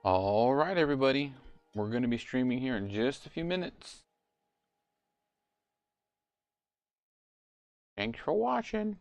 All right, everybody. We're going to be streaming here in just a few minutes. Thanks for watching.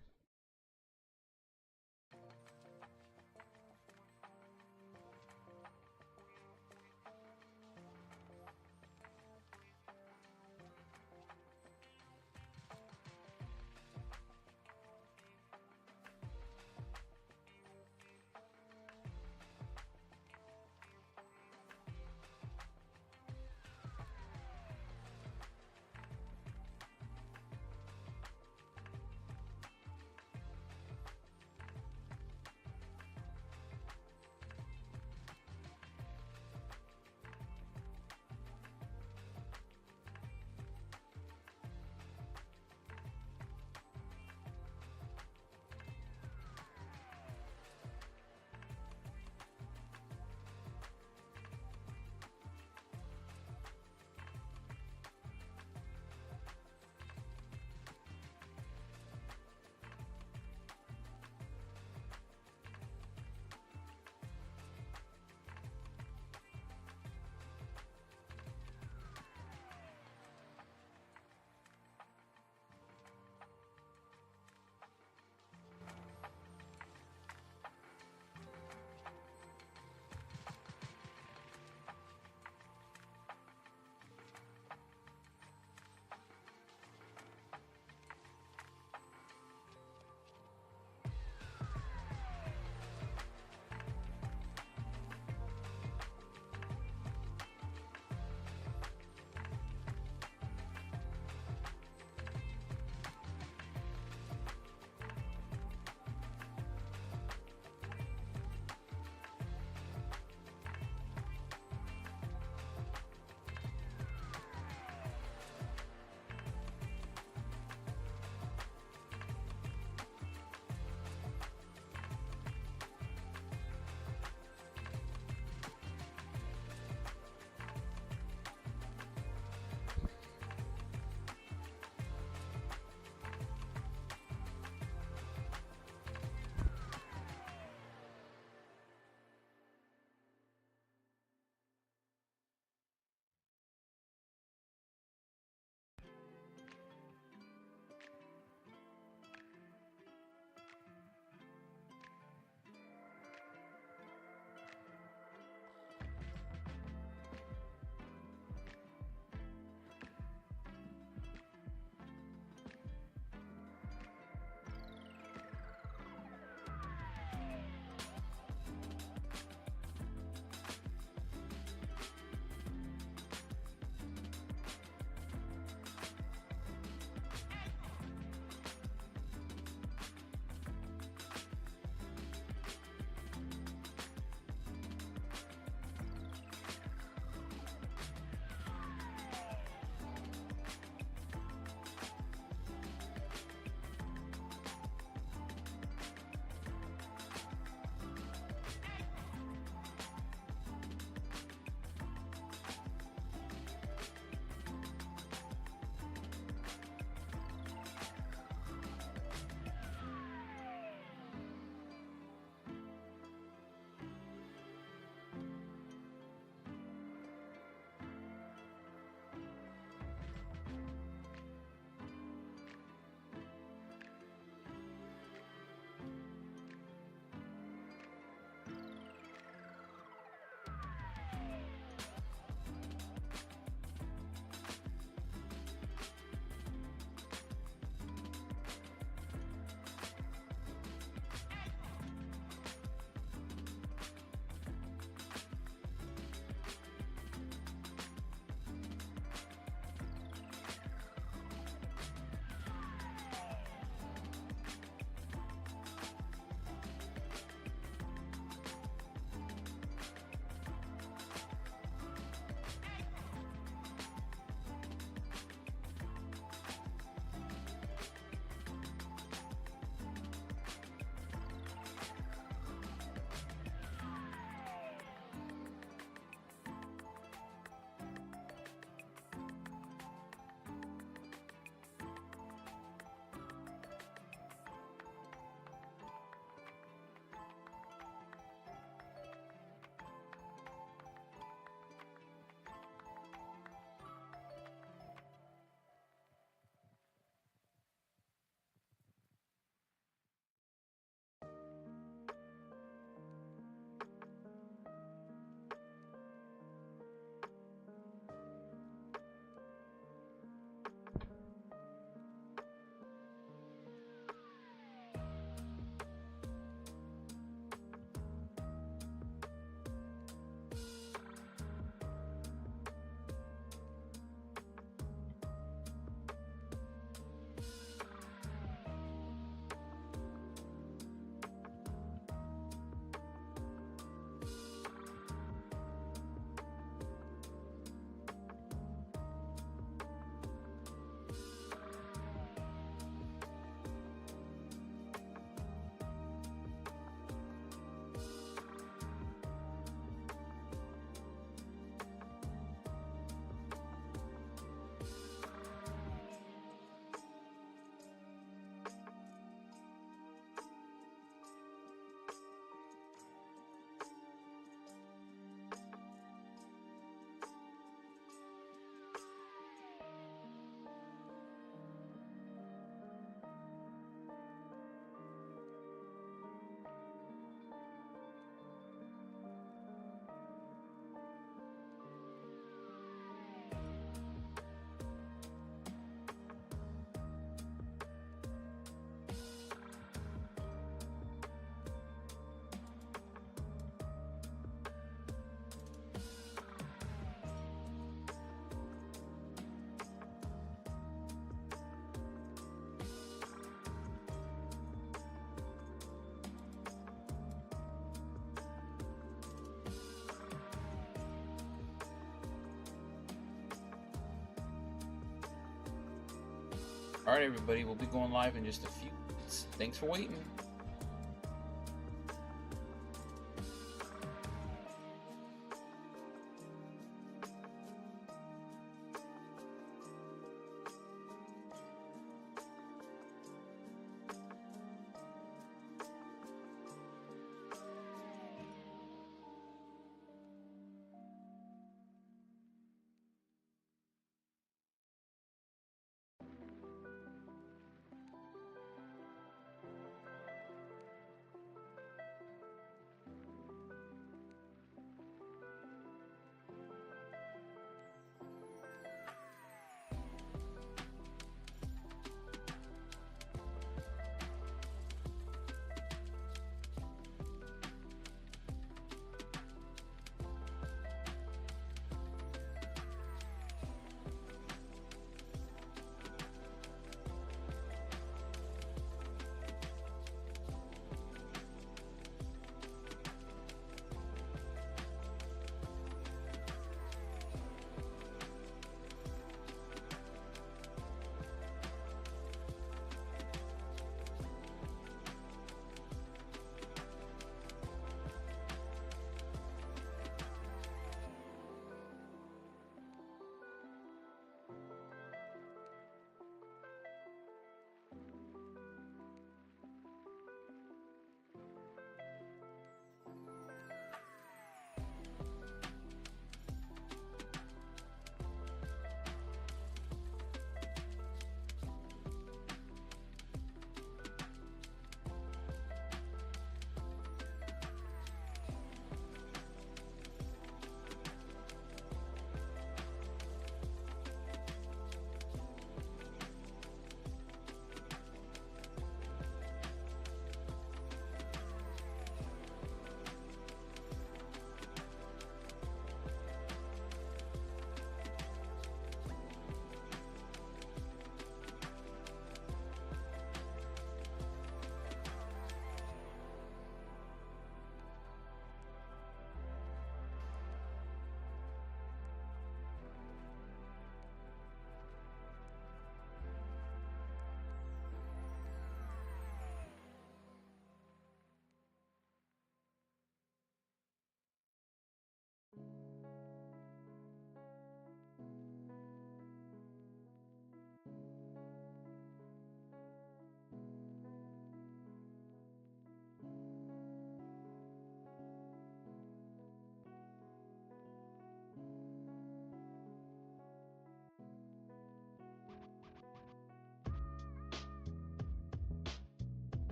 Alright, everybody, we'll be going live in just a few minutes. Thanks for waiting.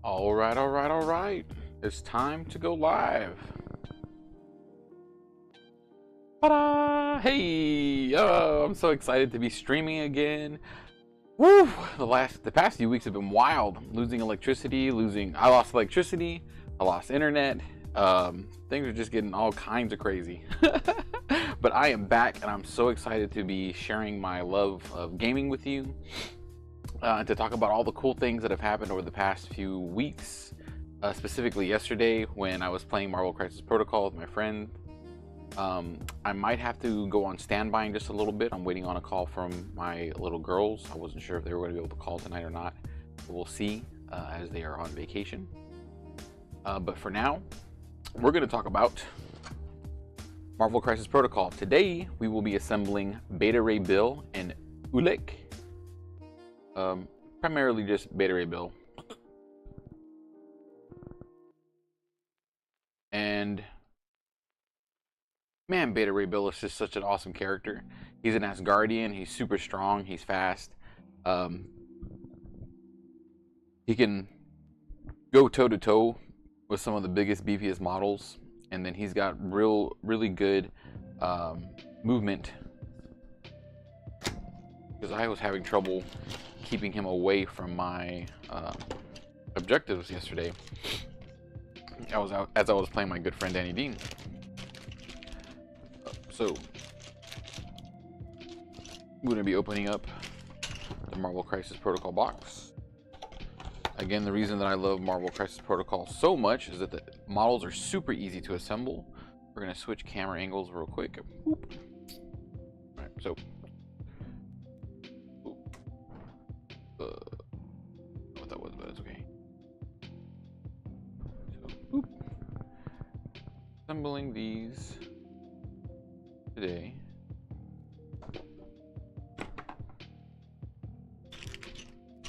All right, all right, all right. It's time to go live. Ta-da! Hey! Oh, I'm so excited to be streaming again. Woo! The past few weeks have been wild. Losing electricity, I lost electricity, I lost internet. Things are just getting all kinds of crazy. But I am back, and I'm so excited to be sharing my love of gaming with you. To talk about all the cool things that have happened over the past few weeks. Specifically yesterday when I was playing Marvel Crisis Protocol with my friend. I might have to go on standby in just a little bit. I'm waiting on a call from my little girls. I wasn't sure if they were going to be able to call tonight or not. We'll see as they are on vacation. But for now, we're going to talk about Marvel Crisis Protocol. Today, we will be assembling Beta Ray Bill and Ullek. Primarily just Beta Ray Bill. And man, Beta Ray Bill is just such an awesome character. He's an Asgardian, he's super strong, he's fast. He can go toe to toe with some of the biggest, beefiest models, and then he's got really good movement. Because I was having trouble keeping him away from my objectives yesterday. As I was playing my good friend Danny Dean. So I'm going to be opening up the Marvel Crisis Protocol box. Again, the reason that I love Marvel Crisis Protocol so much is that the models are super easy to assemble. We're going to switch camera angles real quick. Whoop. All right, so what that was, but it's okay. So, assembling these today.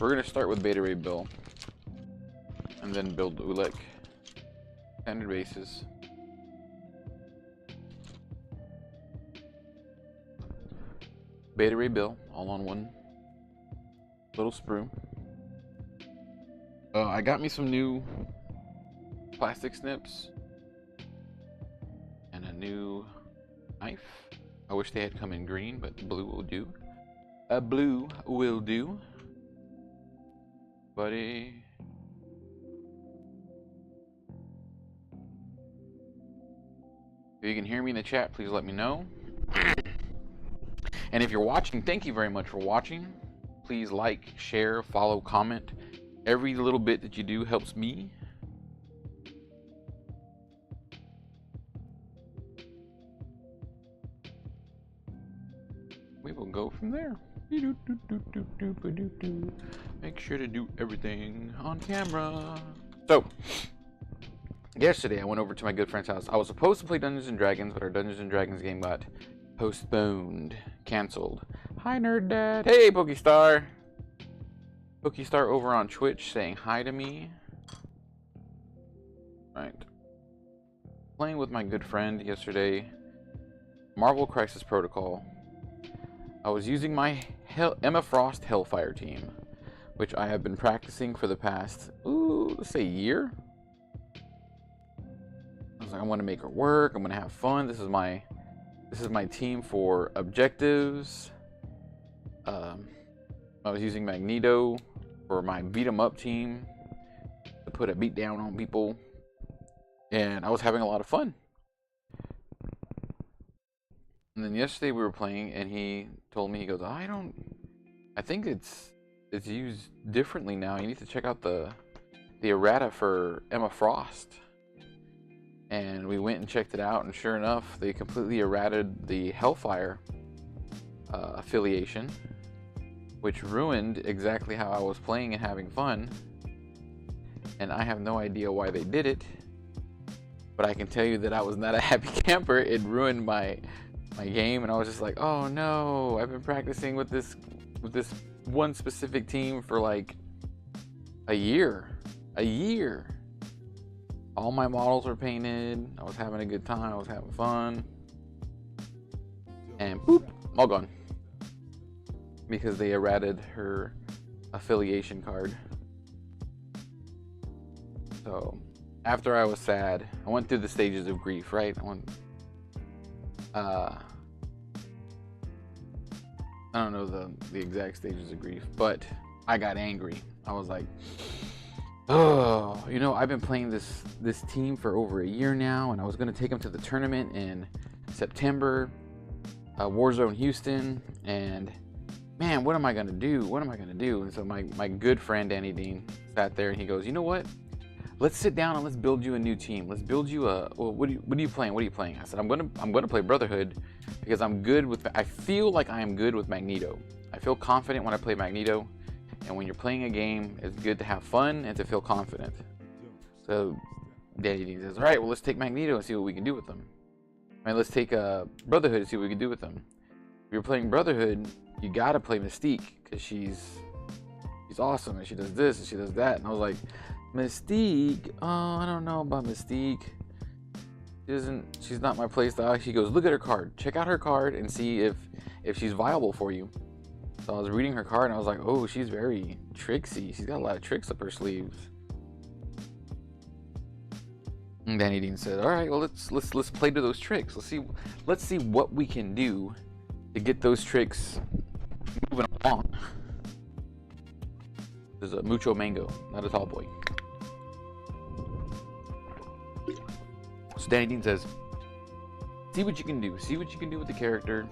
We're going to start with Beta Ray Bill and then build Ullek. Standard bases. Beta Ray Bill all on one little sprue. I got me some new plastic snips and a new knife. I wish they had come in green, but blue will do. Blue will do. Buddy. If you can hear me in the chat, please let me know. And if you're watching, thank you very much for watching. Please like, share, follow, comment. Every little bit that you do helps me. We will go from there. Make sure to do everything on camera. So, yesterday I went over to my good friend's house. I was supposed to play Dungeons and Dragons, but our Dungeons and Dragons game got postponed, canceled. Hi, Nerd Dad. Hey, Pokestar. Pokestar over on Twitch saying hi to me. Right. Playing with my good friend yesterday. Marvel Crisis Protocol. I was using my Emma Frost Hellfire team, which I have been practicing for the past, let's say year. I was like, I want to make her work. I'm going to have fun. This is my team for objectives. I was using Magneto for my beat 'em up team to put a beat down on people, and I was having a lot of fun. And then yesterday we were playing, and he told me, he goes, I think it's used differently now. You need to check out the errata for Emma Frost. And we went and checked it out, and sure enough, they completely errated the Hellfire affiliation, which ruined exactly how I was playing and having fun. And I have no idea why they did it, but I can tell you that I was not a happy camper. It ruined my game, and I was just like, oh no, I've been practicing with this one specific team for like a year. All my models were painted. I was having a good time. I was having fun, and boop, all gone because they errated her affiliation card. So after I was sad, I went through the stages of grief, right? I don't know the exact stages of grief, but I got angry. I was like, oh, you know, I've been playing this team for over a year now, and I was gonna take them to the tournament in September, Warzone Houston, and man, what am I gonna do? What am I gonna do? And so my good friend Danny Dean sat there and he goes, you know what? Let's sit down and let's build you a new team. Let's build you a. Well, what are you playing? What are you playing? I said I'm gonna play Brotherhood because I'm good with. I feel like I am good with Magneto. I feel confident when I play Magneto, and when you're playing a game, it's good to have fun and to feel confident. So Danny Dean says, all right, well let's take Magneto and see what we can do with them. I mean, let's take Brotherhood and see what we can do with them. If you're playing Brotherhood, you gotta play Mystique because she's awesome and she does this and she does that. And I was like, Mystique, oh, I don't know about Mystique. She's not my playstyle. She goes, look at her card. Check out her card and see if she's viable for you. So I was reading her card and I was like, oh, she's very tricksy. She's got a lot of tricks up her sleeves. And Danny Dean said, all right, well let's play to those tricks. Let's see what we can do to get those tricks moving along. There's a Mucho Mango, not a tall boy. So Danny Dean says, see what you can do. See what you can do with the character.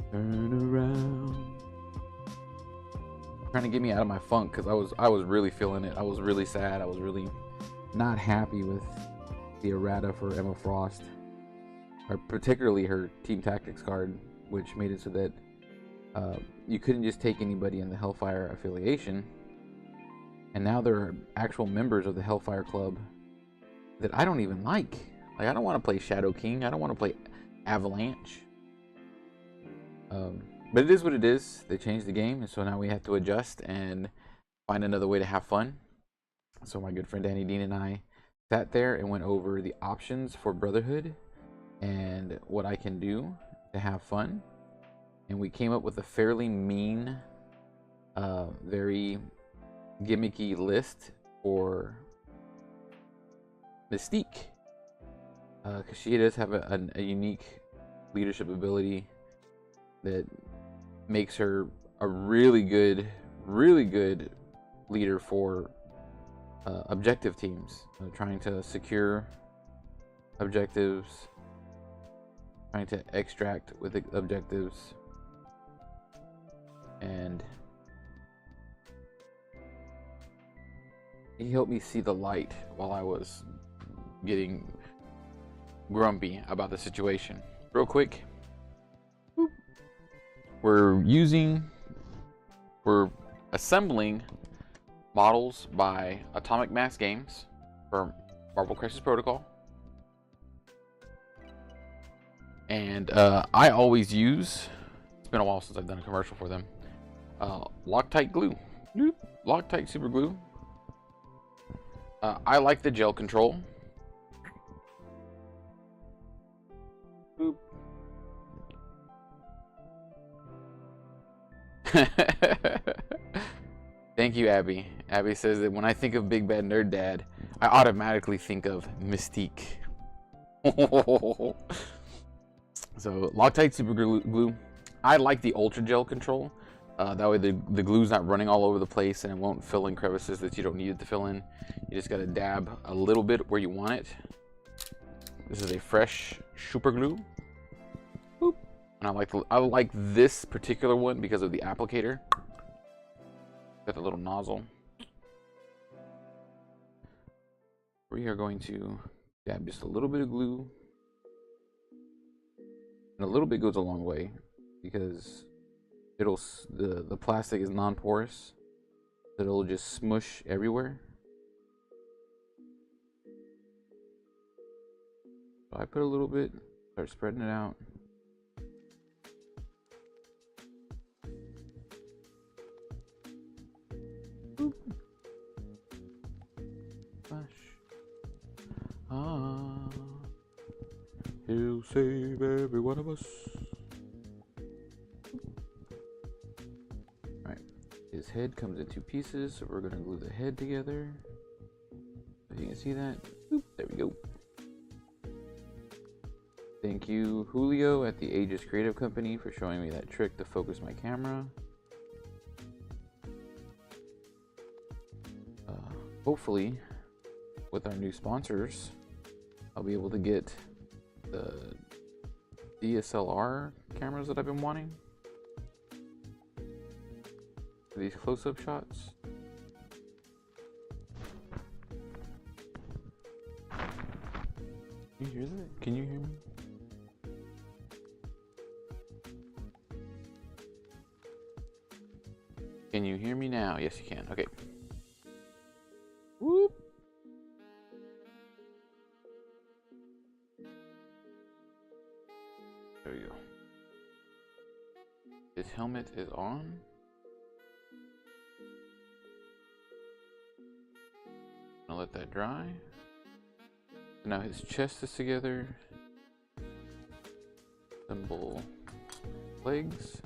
Turn around. Trying to get me out of my funk because I was really feeling it. I was really sad. I was really not happy with the errata for Emma Frost, or particularly her Team Tactics card, which made it so that you couldn't just take anybody in the Hellfire affiliation. And now there are actual members of the Hellfire Club that I don't even like. Like, I don't want to play Shadow King. I don't want to play Avalanche. But it is what it is. They changed the game, and so now we have to adjust and find another way to have fun. So my good friend Danny Dean and I sat there and went over the options for Brotherhood and what I can do to have fun. And we came up with a fairly mean, very gimmicky list for Mystique, because she does have a unique leadership ability that makes her a really good leader for objective teams, trying to secure objectives, trying to extract with the objectives, and he helped me see the light while I was getting grumpy about the situation. Real quick, we're assembling models by Atomic Mass Games for Marvel Crisis Protocol, and I always use, it's been a while since I've done a commercial for them, Loctite glue. Loctite super glue. I like the gel control. Boop. Thank you, Abby. Abby says that when I think of Big Bad Nerd Dad, I automatically think of Mystique. So Loctite super glue. I like the ultra gel control. That way the glue's not running all over the place and it won't fill in crevices that you don't need it to fill in. You just gotta dab a little bit where you want it. This is a fresh super glue. Boop. And I like this particular one because of the applicator. Got the little nozzle. We are going to dab just a little bit of glue. And a little bit goes a long way because the plastic is non-porous, so it'll just smush everywhere. So I put a little bit, start spreading it out. He'll save every one of us. Alright, his head comes in two pieces, so we're gonna glue the head together. you see that? Oop, there we go. Thank you, Julio at the Aegis Creative Company, for showing me that trick to focus my camera. Hopefully, with our new sponsors, I'll be able to get the DSLR cameras that I've been wanting. These close-up shots. Can you hear that? Can you hear me? Can you hear me now? Yes, you can. Okay. Whoop. There we go. His helmet is on. I'll let that dry. Now his chest is together. Assemble legs.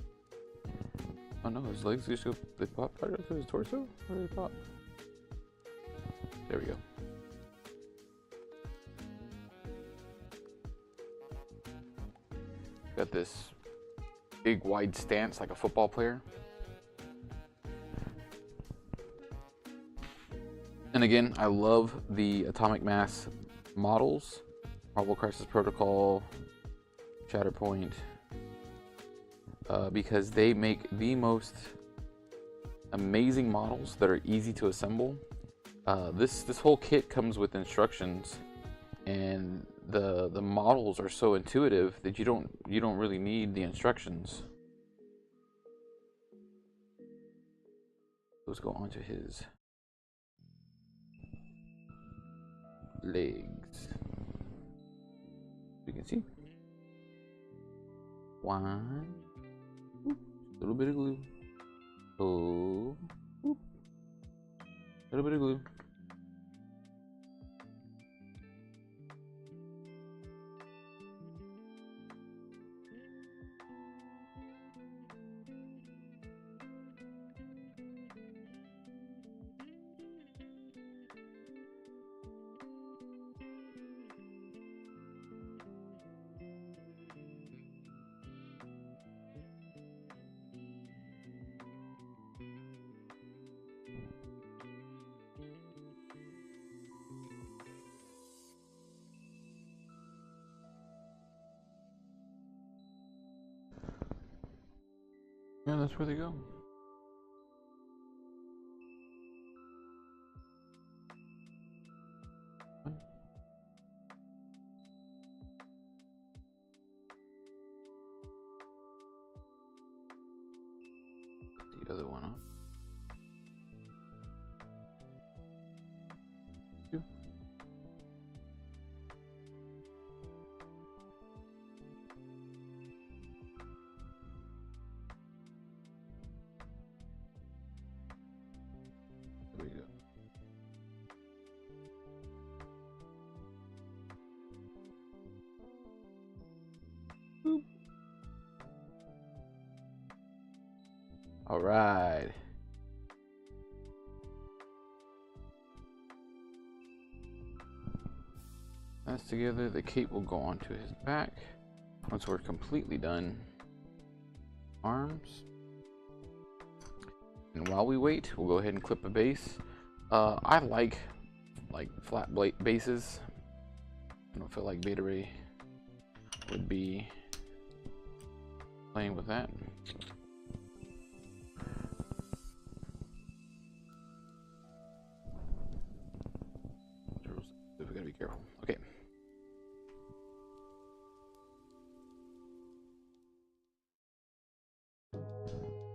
Oh no, his legs just go, they pop right up to his torso? Where do they pop? There we go. Got this big wide stance like a football player. And again, I love the Atomic Mass models. Marvel Crisis Protocol, Shatterpoint, because they make the most amazing models that are easy to assemble. This whole kit comes with instructions, and the models are so intuitive that you don't really need the instructions. Let's go onto his legs. You can see one. Oop, a little bit of glue. Oh, oop, a little bit of glue. Yeah, that's where they go. The other one up. Two. There we go. Boop. All right. That's together. The cape will go onto his back once we're completely done. Arms. And while we wait, we'll go ahead and clip a base. I like flat bases. I don't feel like Beta Ray would be playing with that. We gotta be careful. Okay.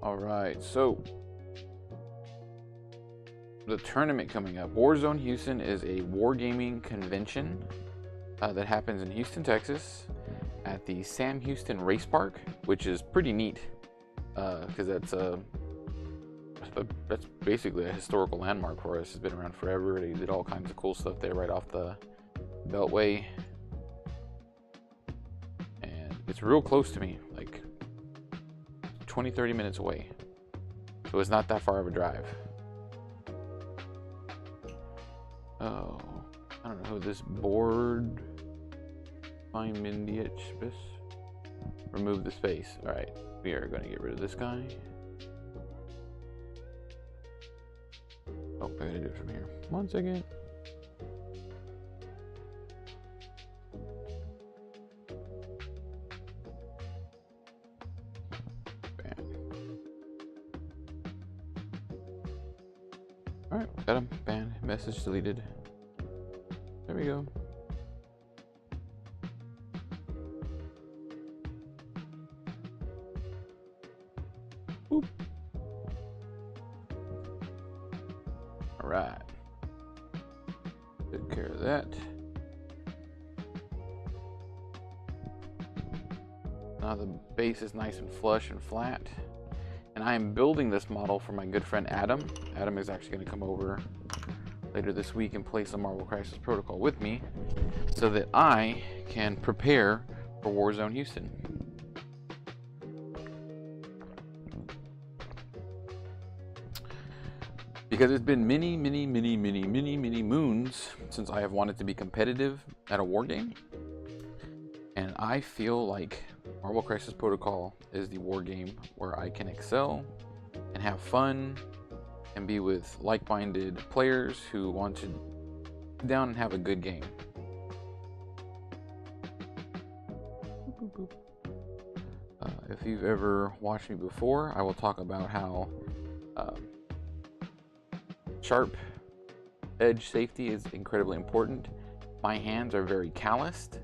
All right, so the tournament coming up. Warzone Houston is a wargaming convention that happens in Houston, Texas at the Sam Houston Race Park, which is pretty neat because that's basically a historical landmark for us. It's been around forever. They did all kinds of cool stuff there right off the Beltway. And it's real close to me, like 20-30 minutes away. So it's not that far of a drive. Oh, Oh, this board. Find Mindy. Remove the space. Alright, we are going to get rid of this guy. Oh, I gotta do it from here. 1 second. Alright, got him. Ban. Message deleted. There we go. Boop. Alright. Took care of that. Now the base is nice and flush and flat. And I am building this model for my good friend Adam. Adam is actually going to come over later this week and play some Marvel Crisis Protocol with me so that I can prepare for Warzone Houston. Because it's been many moons since I have wanted to be competitive at a war game. And I feel like Marvel Crisis Protocol is the war game where I can excel and have fun and be with like-minded players who want to sit down and have a good game. If you've ever watched me before, I will talk about how sharp edge safety is incredibly important. My hands are very calloused,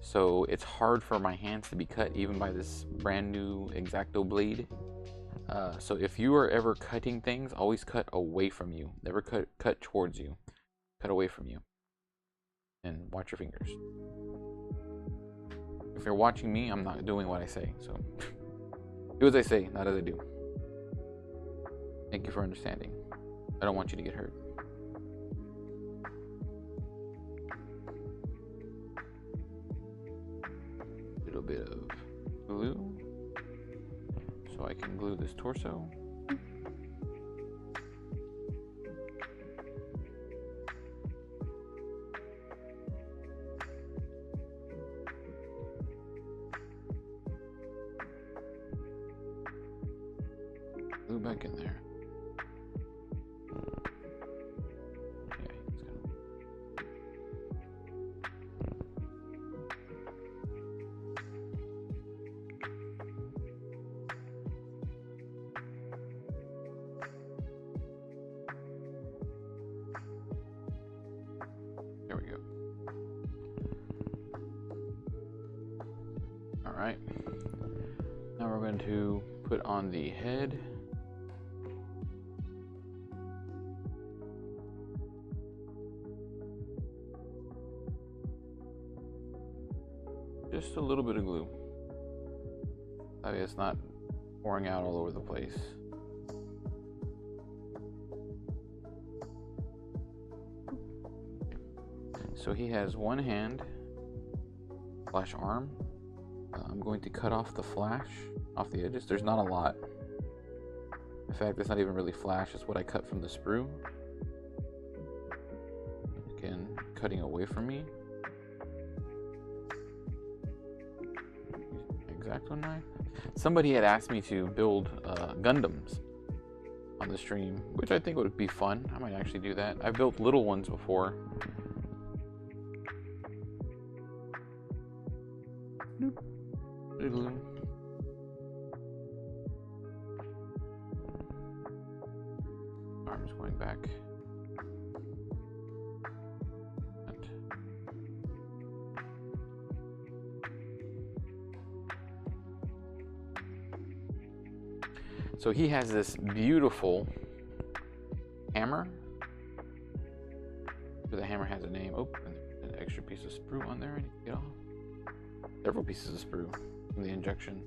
so it's hard for my hands to be cut even by this brand new X-Acto blade. So if you are ever cutting things, always cut away from you. Never cut towards you. Cut away from you. And watch your fingers. If you're watching me, I'm not doing what I say, so do as I say, not as I do. Thank you for understanding. I don't want you to get hurt. A little bit of glue so I can glue this torso. Glue back in there. There we go. All right. Now we're going to put on the head. Just a little bit of glue. That way it's not pouring out all over the place. So he has one hand slash arm. I'm going to cut off the flash off the edges. There's not a lot. In fact, it's not even really flash. It's what I cut from the sprue. Again, cutting away from me. X-Acto knife. Somebody had asked me to build Gundams on the stream, which I think would be fun. I might actually do that. I've built little ones before. Glue. Arms going back. So he has this beautiful hammer. The hammer has a name. Oh, and an extra piece of sprue on there. I need to get off. Several pieces of sprue from the injection.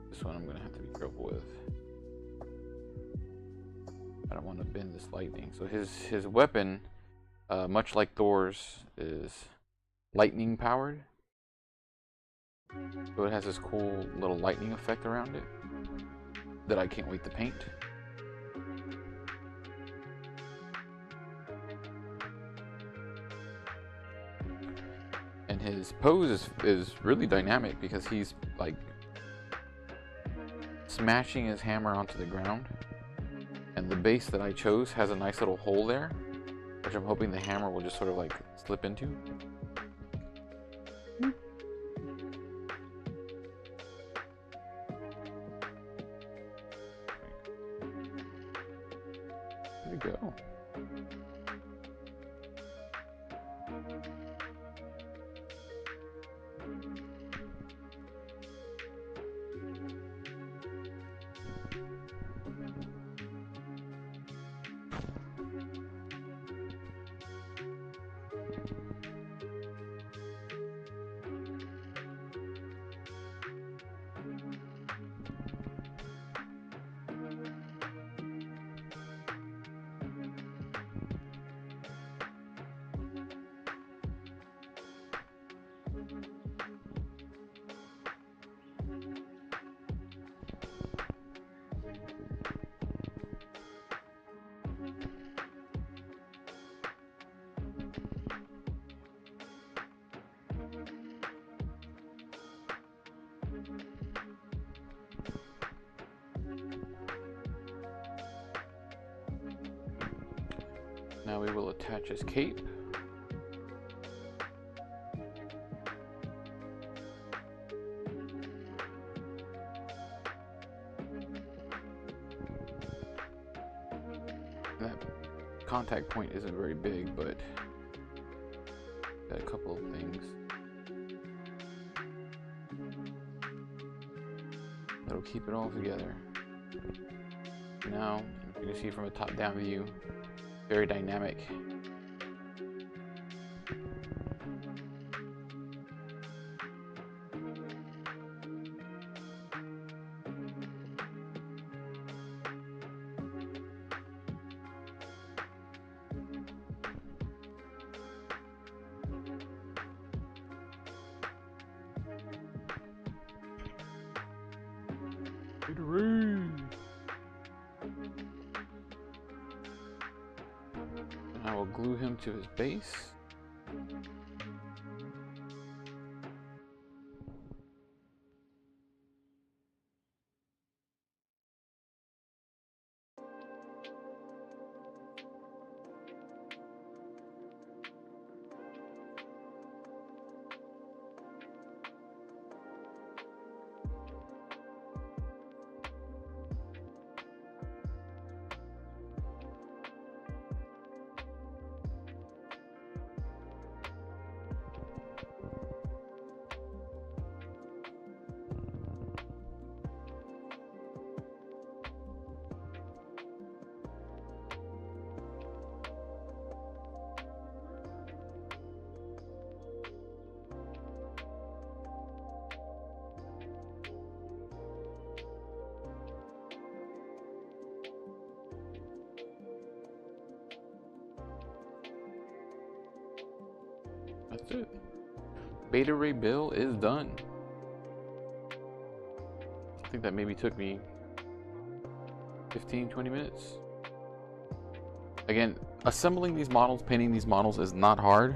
This one I'm going to have to be careful with. I don't want to bend this lightning. So his weapon, much like Thor's, is lightning powered. So it has this cool little lightning effect around it that I can't wait to paint. his pose is really dynamic because he's like smashing his hammer onto the ground, and the base that I chose has a nice little hole there, which I'm hoping the hammer will just sort of like slip into. There we go. Now we will attach his cape. That contact point isn't very big, but got a couple of things that'll keep it all together. Now, you can see from a top-down view, very dynamic. I will glue him to his base. That's it. Beta Ray Bill is done. I think that maybe took me 15-20 minutes. Again, assembling these models, painting these models is not hard.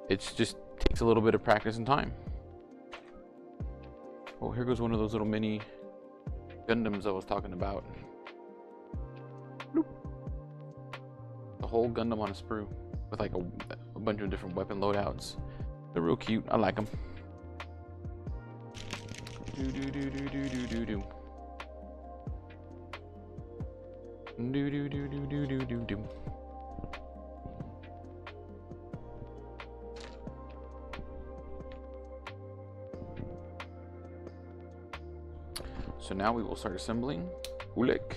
It just takes a little bit of practice and time. Oh, here goes one of those little mini Gundams I was talking about. Bloop. The whole Gundam on a sprue with like a bunch of different weapon loadouts. They're real cute. I like them. Do do do do do do do do. Do do do do do do do do. So now we will start assembling Ulik.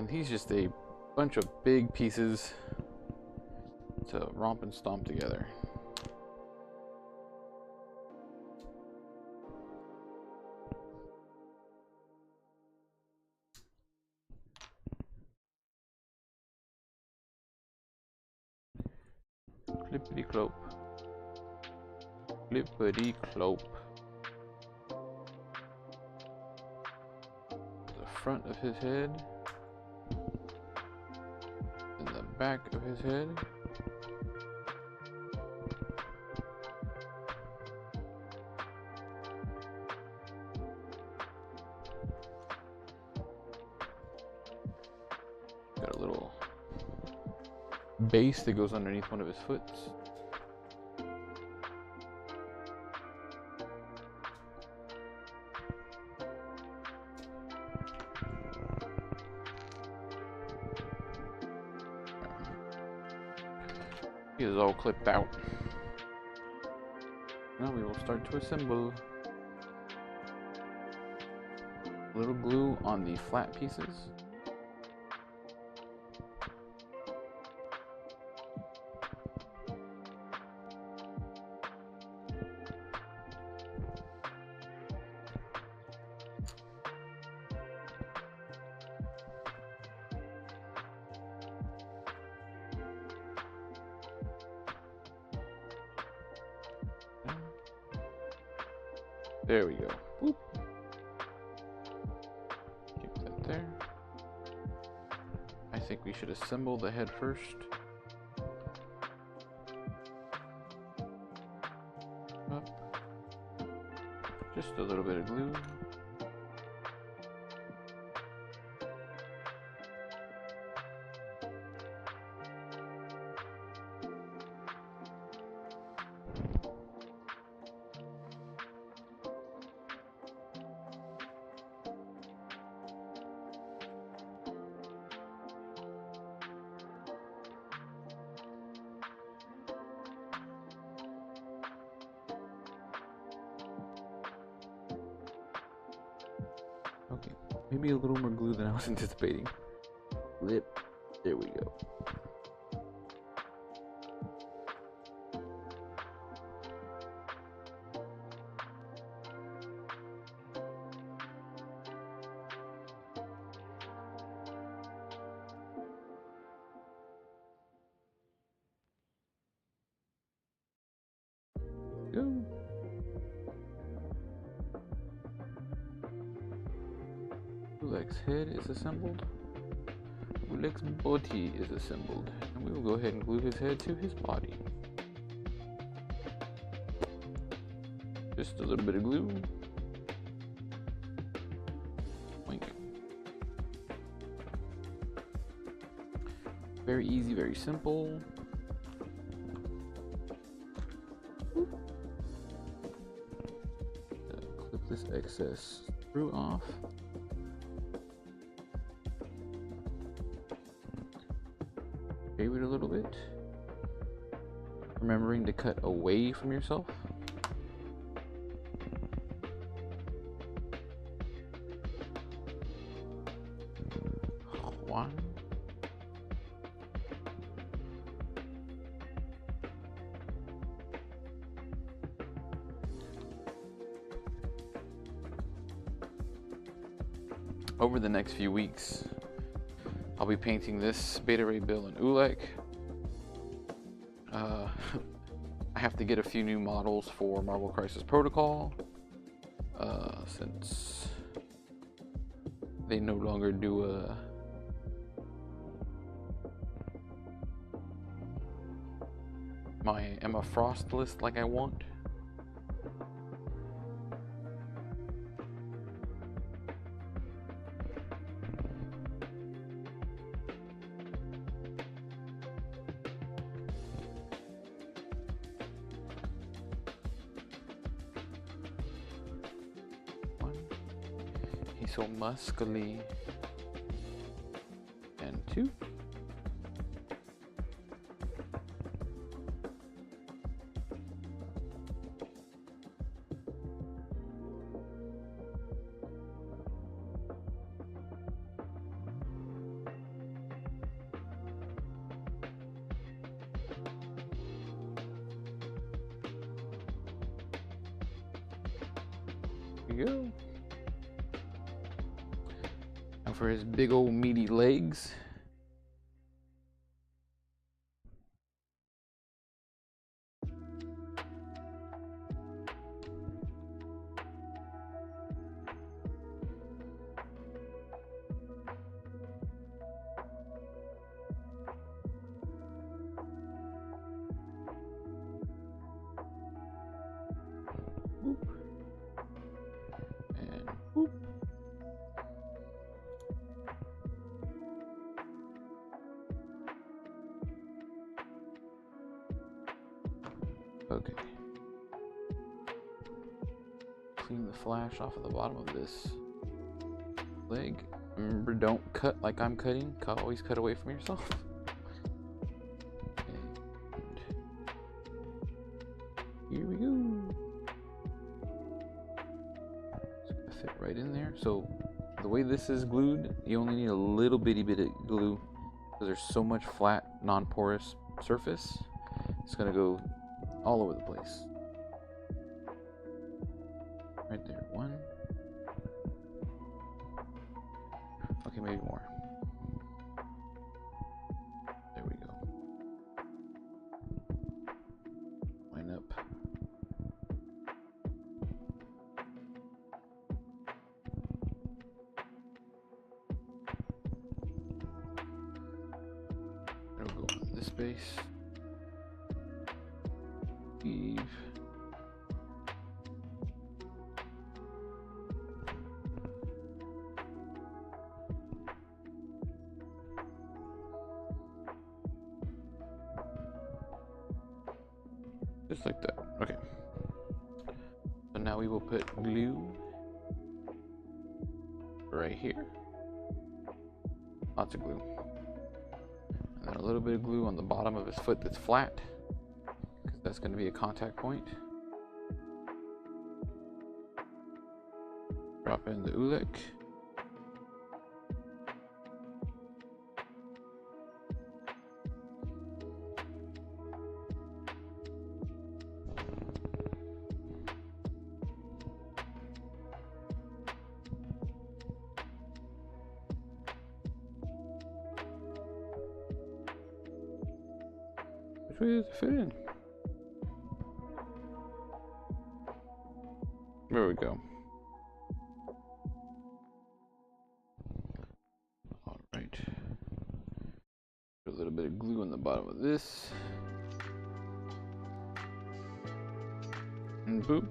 And he's just a bunch of big pieces to romp and stomp together. Clippity clop. Clippity clop. The front of his head. And the back of his head. Got a little base that goes underneath one of his foot. He is all clipped out. Now we will start to assemble. A little glue on the flat pieces. There we go. Boop. Keep that there. I think we should assemble the head first. Up. Just a little bit of glue. Okay, maybe a little more glue than I was anticipating. Lip, there we go. Go. Ulek's head is assembled. Ulek's body is assembled. And we will go ahead and glue his head to his body. Just a little bit of glue. Wink. Very easy, very simple. Clip this excess screw off. Shave it a little bit. Remembering to cut away from yourself. One. Over the next few weeks, I'll be painting this Beta Ray Bill and Ulek. I have to get a few new models for Marvel Crisis Protocol, since they no longer do my Emma Frost list like I want. He's so muscly. And two. There we go. Now for his big old meaty legs. Boop. And boop. Okay. Clean the flash off of the bottom of this leg. Remember, don't cut like I'm cutting. Always cut away from yourself. And here we go. It's gonna fit right in there. So the way this is glued, you only need a little bitty bit of glue because there's so much flat, non-porous surface. It's gonna go all over the place. Right there, one. Okay, maybe more. There we go. Line up. It'll go on this base. Eve. Just like that. Okay. So now we will put glue right here. Lots of glue. And then a little bit of glue on the bottom of his foot that's flat. That's going to be a contact point. Drop in the Oolek. Which way does it fit in? There we go. All right. Put a little bit of glue on the bottom of this. And boop.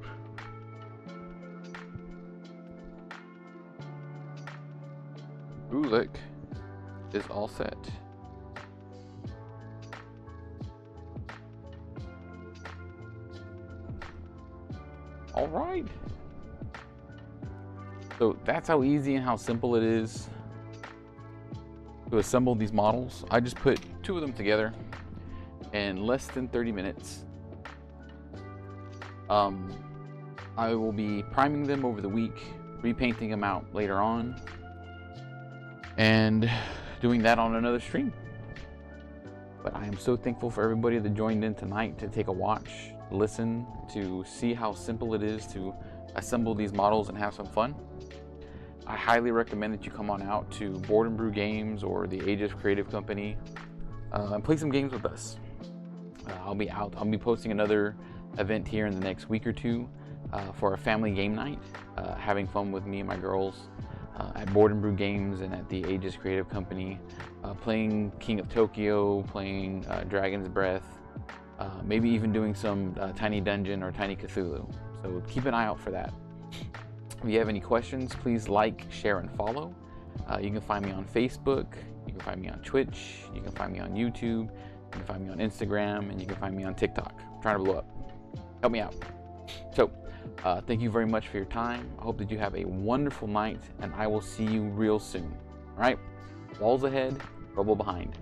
Oolek is all set. All right. So that's how easy and how simple it is to assemble these models. I just put 2 of them together in less than 30 minutes. I will be priming them over the week, repainting them out later on, and doing that on another stream. But I am so thankful for everybody that joined in tonight to take a watch, listen, to see how simple it is to assemble these models and have some fun. I highly recommend that you come on out to Board and Brew Games or the Aegis Creative Company and play some games with us. I'll be posting another event here in the next week or two for a family game night, having fun with me and my girls at Board and Brew Games and at the Aegis Creative Company, playing King of Tokyo, playing Dragon's Breath, maybe even doing some Tiny Dungeon or Tiny Cthulhu. So keep an eye out for that. If you have any questions, please like, share, and follow. You can find me on Facebook, you can find me on Twitch, you can find me on YouTube, you can find me on Instagram, and you can find me on TikTok. I'm trying to blow up. Help me out. So, thank you very much for your time. I hope that you have a wonderful night, and I will see you real soon. All right? Walls ahead, rubble behind.